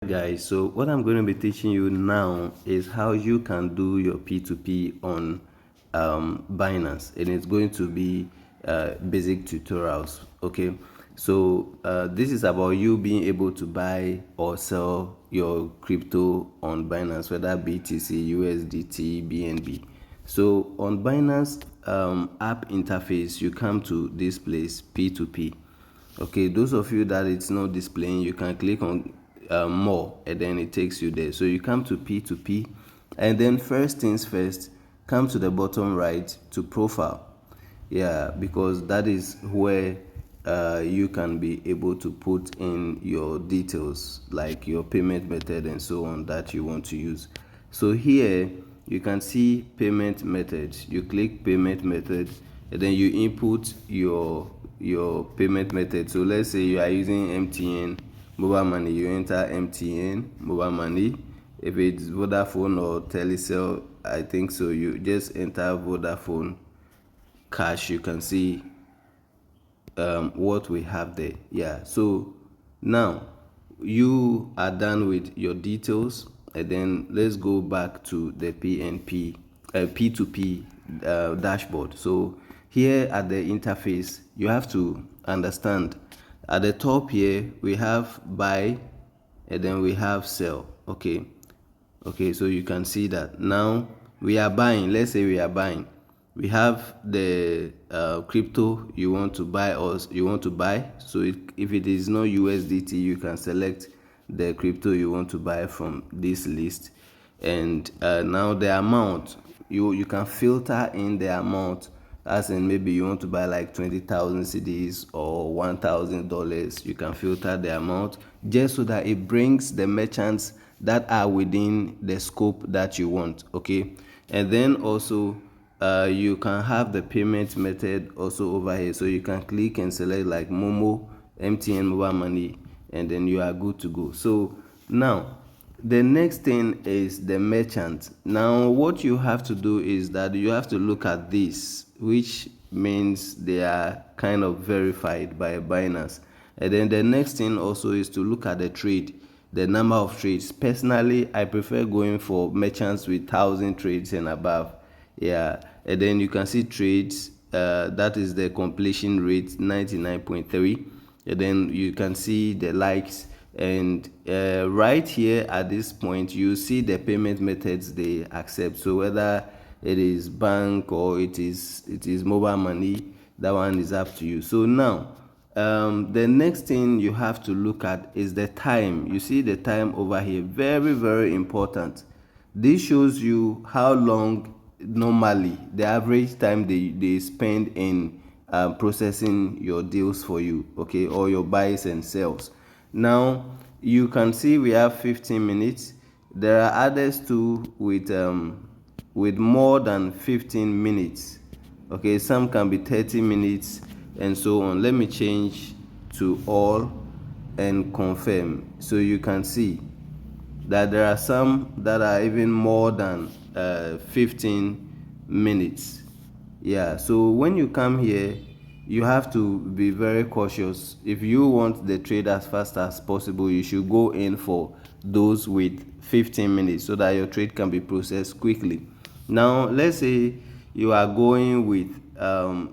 Guys, so what I'm going to be teaching you now is how you can do your P2P on Binance, and it's going to be basic tutorials. Okay, so this is about you being able to buy or sell your crypto on Binance, whether BTC, USDT, BNB. So on Binance app interface, you come to this place, P2P. Okay, those of you that it's not displaying, you can click on more, and then it takes you there. So you come to P2P, and then first things first, come to the bottom right to profile. Yeah, because that is where you can be able to put in your details, like your payment method and so on that you want to use. So here you can see payment methods. You click payment method, and then you input your payment method. So let's say you are using MTN mobile money, you enter MTN mobile money. If it's Vodafone or Telecel, I think so, you just enter Vodafone cash. You can see what we have there. Yeah, so now you are done with your details, and then let's go back to the PNP P2P dashboard. So here at the interface, you have to understand at the top here we have buy, and then we have sell. Okay, so you can see that now we are buying. Let's say we are buying, we have the crypto you want to buy, or you want to buy. So if it is not USDT, you can select the crypto you want to buy from this list. And now the amount, you can filter in the amount, as in maybe you want to buy like 20,000 cedis or $1,000. You can filter the amount just so that it brings the merchants that are within the scope that you want. Okay, and then also you can have the payment method also over here. So you can click and select like Momo, MTN mobile money, and then you are good to go. So now the next thing is the merchant. Now what you have to do is that you have to look at this, which means they are kind of verified by Binance. And then the next thing also is to look at the trade, the number of trades. Personally, I prefer going for merchants with 1,000 trades and above. Yeah, and then you can see trades, that is the completion rate, 99.3. And then you can see the likes, and right here at this point you see the payment methods they accept. So whether it is bank or it is mobile money, that one is up to you. So now the next thing you have to look at is the time. You see the time over here, very important. This shows you how long normally the average time they spend in processing your deals for you, okay, or your buys and sells. Now you can see we have 15 minutes. There are others too with more than 15 minutes. Okay, some can be 30 minutes and so on. Let me change to all and confirm, so you can see that there are some that are even more than 15 minutes. Yeah, so when you come here, you have to be very cautious. If you want the trade as fast as possible, you should go in for those with 15 minutes so that your trade can be processed quickly. Now let's say you are going with the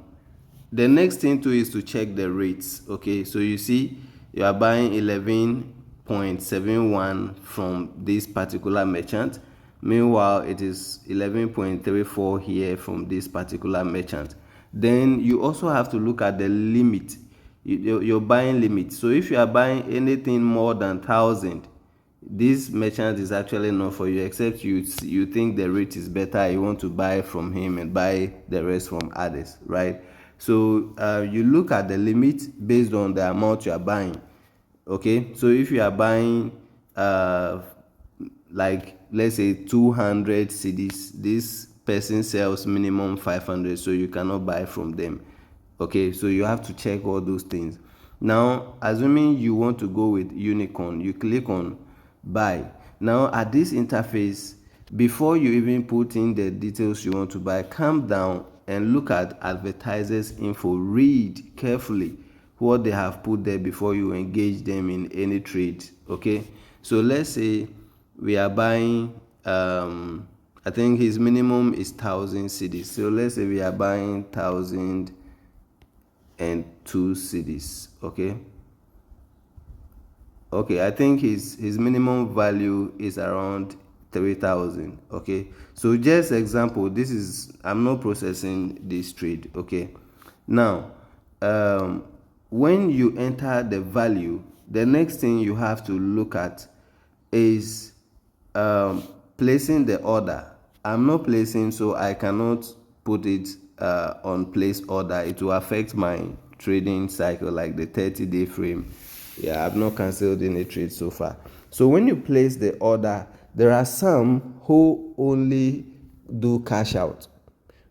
next thing too is to check the rates. Okay, so you see you are buying 11.71 from this particular merchant. Meanwhile, it is 11.34 here from this particular merchant. Then you also have to look at the limit, your buying limit. So if you are buying anything more than 1,000, this merchant is actually not for you, except you think the rate is better, you want to buy from him and buy the rest from others, right? So you look at the limit based on the amount you are buying. Okay, so if you are buying like let's say 200 cedis, this person sells minimum 500, so you cannot buy from them. Okay, so you have to check all those things. Now assuming you want to go with unicorn, you click on buy. Now at this interface, before you even put in the details you want to buy, calm down and look at advertisers info. Read carefully what they have put there before you engage them in any trade. Okay, So let's say we are buying, I think his minimum is 1,000 cedis. So let's say we are buying 1,002 cedis. Okay, I think his minimum value is around 3,000. Okay, so just example, this is, I'm not processing this trade. Okay, now when you enter the value, the next thing you have to look at is placing the order. I'm not placing, so I cannot put it on place order. It will affect my trading cycle, like the 30-day frame. Yeah, I've not cancelled any trade so far. So when you place the order, there are some who only do cash out,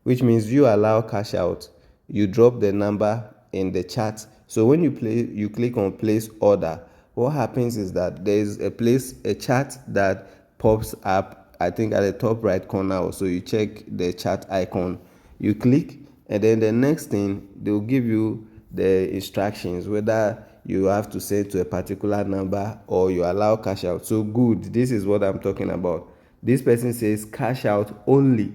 which means you allow cash out, you drop the number in the chart. So when you click on place order, what happens is that there is a chart that pops up, I think at the top right corner. So you check the chart icon, you click, and then the next thing, they'll give you the instructions whether you have to send to a particular number or you allow cash out. So good, this is what I'm talking about. This person says cash out only,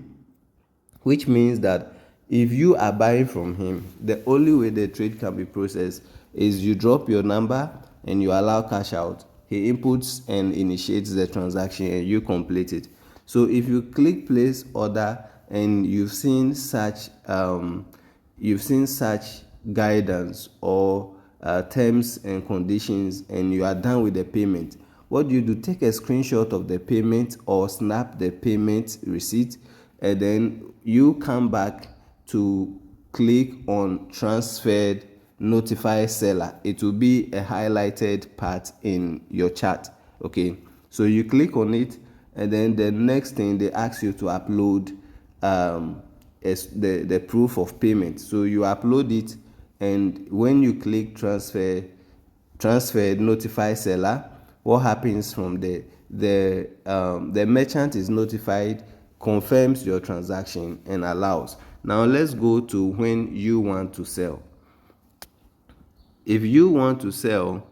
which means that if you are buying from him, the only way the trade can be processed is you drop your number and you allow cash out. He inputs and initiates the transaction and you complete it. So if you click place order and you've seen such guidance or terms and conditions, and you are done with the payment, what do? Take a screenshot of the payment or snap the payment receipt, and then you come back to click on transferred, notify seller. It will be a highlighted part in your chart. Okay, so you click on it, and then the next thing, they ask you to upload the proof of payment. So you upload it, and when you click transfer, notify seller, what happens from there? The merchant is notified, confirms your transaction, and allows. Now let's go to when you want to sell. If you want to sell,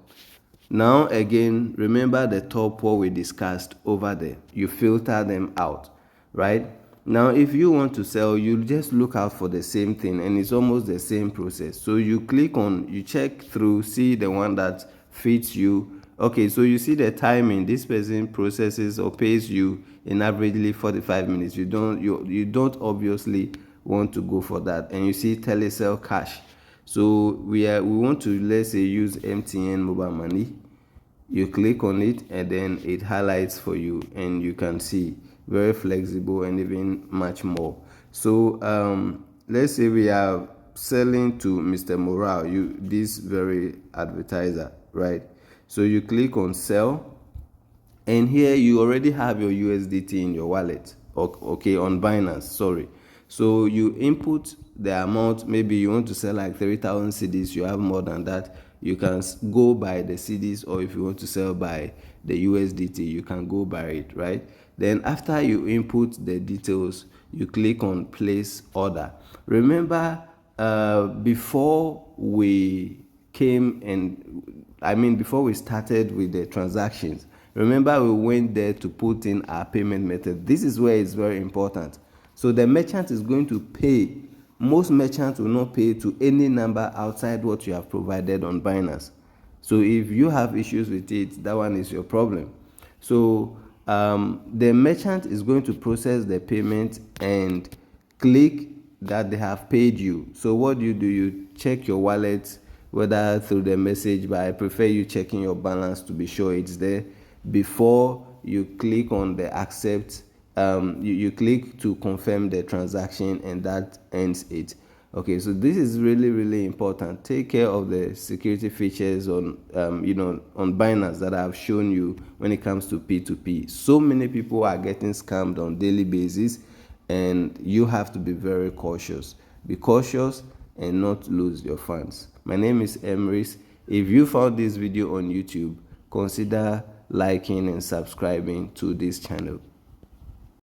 now again, remember the top what we discussed over there. You filter them out, right? Now if you want to sell, you just look out for the same thing, and it's almost the same process. So you click on, you check through, see the one that fits you. Okay, so you see the timing. This person processes or pays you in averagely 45 minutes. You don't obviously want to go for that. And you see telesell cash. So we want to, let's say, use MTN mobile money. You click on it, and then it highlights for you, and you can see very flexible and even much more. So let's say we are selling to Mr. Morale, this very advertiser, right? So you click on sell, and here you already have your USDT in your wallet. Okay, on Binance, sorry. So you input the amount. Maybe you want to sell like 3,000 cedis, you have more than that, you can go by the cedis, or if you want to sell by the USDT, you can go by it, right? Then after you input the details, you click on place order. Remember, before we before we started with the transactions, remember we went there to put in our payment method. This is where it's very important. So the merchant is going to pay. Most merchants will not pay to any number outside what you have provided on Binance. So if you have issues with it, that one is your problem. So the merchant is going to process the payment and click that they have paid you. So what do? You check your wallet, whether through the message, but I prefer you checking your balance to be sure it's there before you click on the accept. You click to confirm the transaction, and that ends it. Okay, so this is really important. Take care of the security features on on Binance that I've shown you when it comes to P2P. So many people are getting scammed on daily basis, and you have to be very cautious. Be cautious and not lose your funds. My name is Emrys. If you found this video on YouTube, consider liking and subscribing to this channel.